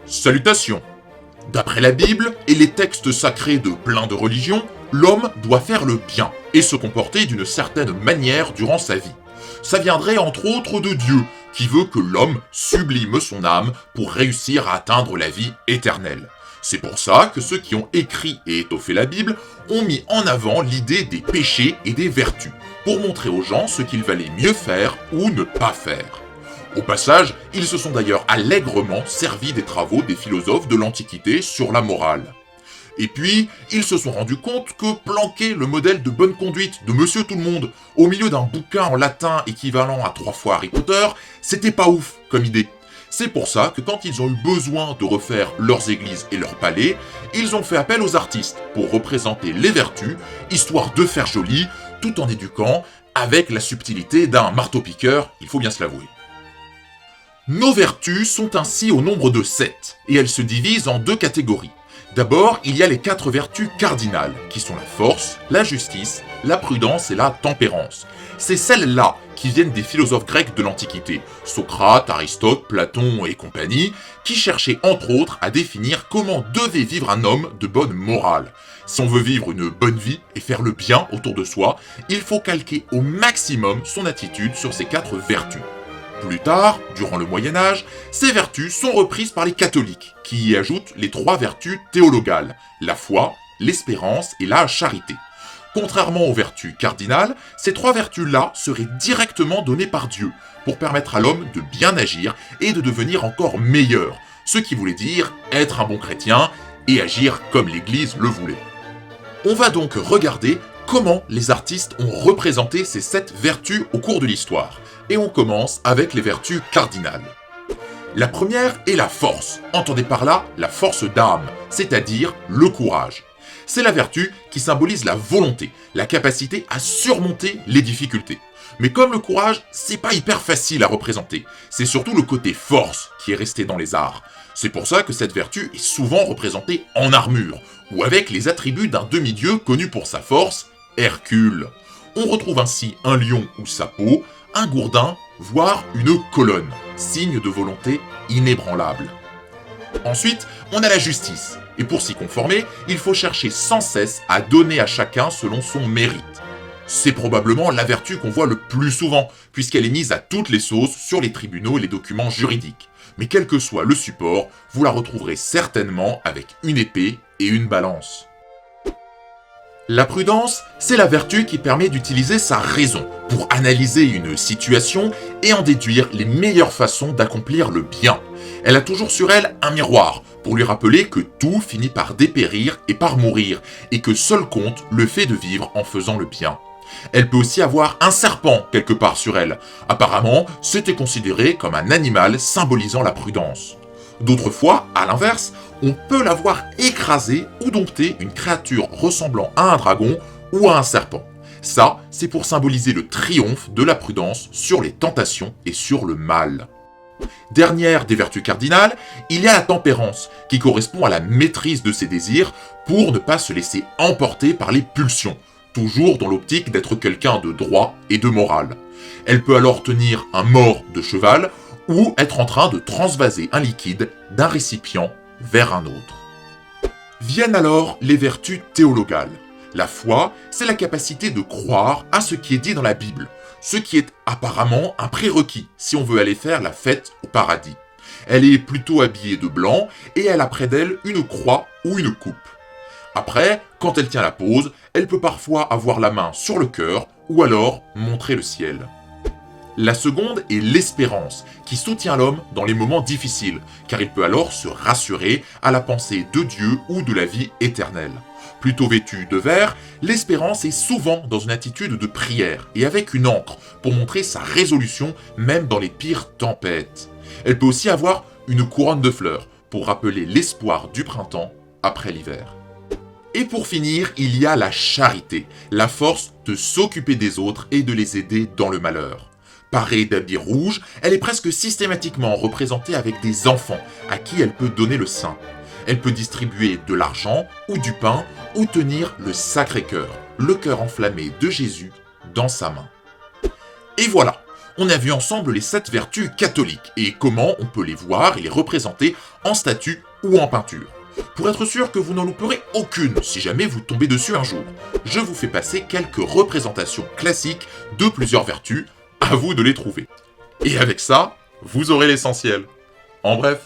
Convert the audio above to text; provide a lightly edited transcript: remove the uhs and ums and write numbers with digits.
Salutations! D'après la Bible et les textes sacrés de plein de religions, l'homme doit faire le bien et se comporter d'une certaine manière durant sa vie. Ça viendrait entre autres de Dieu, qui veut que l'homme sublime son âme pour réussir à atteindre la vie éternelle. C'est pour ça que ceux qui ont écrit et étoffé la Bible ont mis en avant l'idée des péchés et des vertus, pour montrer aux gens ce qu'il valait mieux faire ou ne pas faire. Au passage, ils se sont d'ailleurs allègrement servis des travaux des philosophes de l'Antiquité sur la morale. Et puis, ils se sont rendus compte que planquer le modèle de bonne conduite de Monsieur Tout-le-Monde au milieu d'un bouquin en latin équivalent à 3 fois Harry Potter, c'était pas ouf comme idée. C'est pour ça que quand ils ont eu besoin de refaire leurs églises et leurs palais, ils ont fait appel aux artistes pour représenter les vertus, histoire de faire joli, tout en éduquant avec la subtilité d'un marteau-piqueur, il faut bien se l'avouer. Nos vertus sont ainsi au nombre de 7, et elles se divisent en 2 catégories. D'abord, il y a les 4 vertus cardinales, qui sont la force, la justice, la prudence et la tempérance. C'est celles-là qui viennent des philosophes grecs de l'Antiquité, Socrate, Aristote, Platon et compagnie, qui cherchaient entre autres à définir comment devait vivre un homme de bonne morale. Si on veut vivre une bonne vie et faire le bien autour de soi, il faut calquer au maximum son attitude sur ces 4 vertus. Plus tard, durant le Moyen-Âge, ces vertus sont reprises par les catholiques, qui y ajoutent les 3 vertus théologales, la foi, l'espérance et la charité. Contrairement aux vertus cardinales, ces 3 vertus-là seraient directement données par Dieu, pour permettre à l'homme de bien agir et de devenir encore meilleur, ce qui voulait dire être un bon chrétien et agir comme l'Église le voulait. On va donc regarder comment les artistes ont représenté ces 7 vertus au cours de l'histoire. Et on commence avec les vertus cardinales. La première est la force. Entendez par là la force d'âme, c'est-à-dire le courage. C'est la vertu qui symbolise la volonté, la capacité à surmonter les difficultés. Mais comme le courage, c'est pas hyper facile à représenter. C'est surtout le côté force qui est resté dans les arts. C'est pour ça que cette vertu est souvent représentée en armure, ou avec les attributs d'un demi-dieu connu pour sa force, Hercule. On retrouve ainsi un lion ou sa peau, un gourdin, voire une colonne, signe de volonté inébranlable. Ensuite, on a la justice, et pour s'y conformer, il faut chercher sans cesse à donner à chacun selon son mérite. C'est probablement la vertu qu'on voit le plus souvent, puisqu'elle est mise à toutes les sauces sur les tribunaux et les documents juridiques. Mais quel que soit le support, vous la retrouverez certainement avec une épée et une balance. La prudence, c'est la vertu qui permet d'utiliser sa raison pour analyser une situation et en déduire les meilleures façons d'accomplir le bien. Elle a toujours sur elle un miroir pour lui rappeler que tout finit par dépérir et par mourir et que seul compte le fait de vivre en faisant le bien. Elle peut aussi avoir un serpent quelque part sur elle. Apparemment, c'était considéré comme un animal symbolisant la prudence. D'autres fois, à l'inverse, on peut la voir écraser ou dompter une créature ressemblant à un dragon ou à un serpent. Ça, c'est pour symboliser le triomphe de la prudence sur les tentations et sur le mal. Dernière des vertus cardinales, il y a la tempérance, qui correspond à la maîtrise de ses désirs pour ne pas se laisser emporter par les pulsions, toujours dans l'optique d'être quelqu'un de droit et de moral. Elle peut alors tenir un mors de cheval ou être en train de transvaser un liquide d'un récipient vers un autre. Viennent alors les vertus théologales. La foi, c'est la capacité de croire à ce qui est dit dans la Bible, ce qui est apparemment un prérequis si on veut aller faire la fête au paradis. Elle est plutôt habillée de blanc et elle a près d'elle une croix ou une coupe. Après, quand elle tient la pose, elle peut parfois avoir la main sur le cœur ou alors montrer le ciel. La seconde est l'espérance, qui soutient l'homme dans les moments difficiles, car il peut alors se rassurer à la pensée de Dieu ou de la vie éternelle. Plutôt vêtue de vert, l'espérance est souvent dans une attitude de prière et avec une ancre pour montrer sa résolution même dans les pires tempêtes. Elle peut aussi avoir une couronne de fleurs pour rappeler l'espoir du printemps après l'hiver. Et pour finir, il y a la charité, la force de s'occuper des autres et de les aider dans le malheur. Parée d'habits rouges, elle est presque systématiquement représentée avec des enfants à qui elle peut donner le sein. Elle peut distribuer de l'argent ou du pain ou tenir le Sacré-Cœur, le cœur enflammé de Jésus, dans sa main. Et voilà, on a vu ensemble les 7 vertus catholiques et comment on peut les voir et les représenter en statue ou en peinture. Pour être sûr que vous n'en louperez aucune si jamais vous tombez dessus un jour, je vous fais passer quelques représentations classiques de plusieurs vertus, à vous de les trouver. Et avec ça, vous aurez l'essentiel. En bref,